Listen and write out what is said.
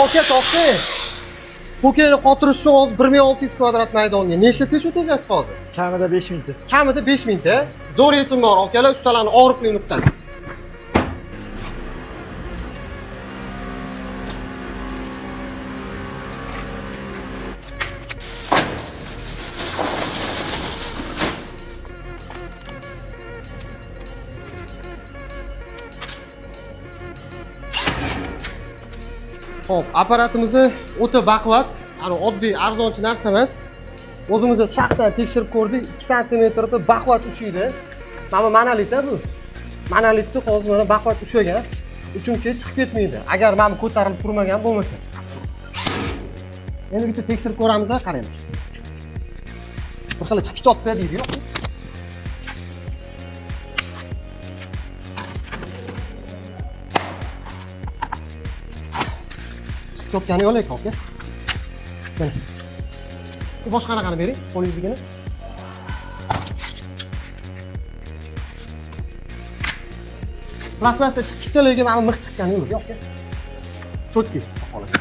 aka, to'xta. Ko'kayni qotirish uchun hozir 1600 kvadrat maydonga nechta tish o'tkazasiz hozir? Kamida 5 mingta. Kamida 5 mingta. Zo'r yechim bor, akalar, ustalarning og'riqli nuqtasi. Xo'p, apparatimiz o'ta baquvvat, ana oddiy arzonchi narsa emas. O'zimiz shaxsan tekshirib ko'rdik, 2 sm baquvvat ushlaydi. Mana monolit bu. Monolitni hozir mana baquvvat ushlagan. Uchinchiga chiqib ketmaydi. Agar mana ko'tarilib turmagan bo'lmasa. Endi bitta tekshirib ko'ramiz, qarang. Bir xil chiqib ketdi deydi-ku. Topgani yo'q ekan, aka. Mana. Bu boshqa qanaqani bering, qo'lingizgini. Plasmassa chiqib ketdi, lekin mana mix chiqqani yo'q, aka. Cho'tki, xolos.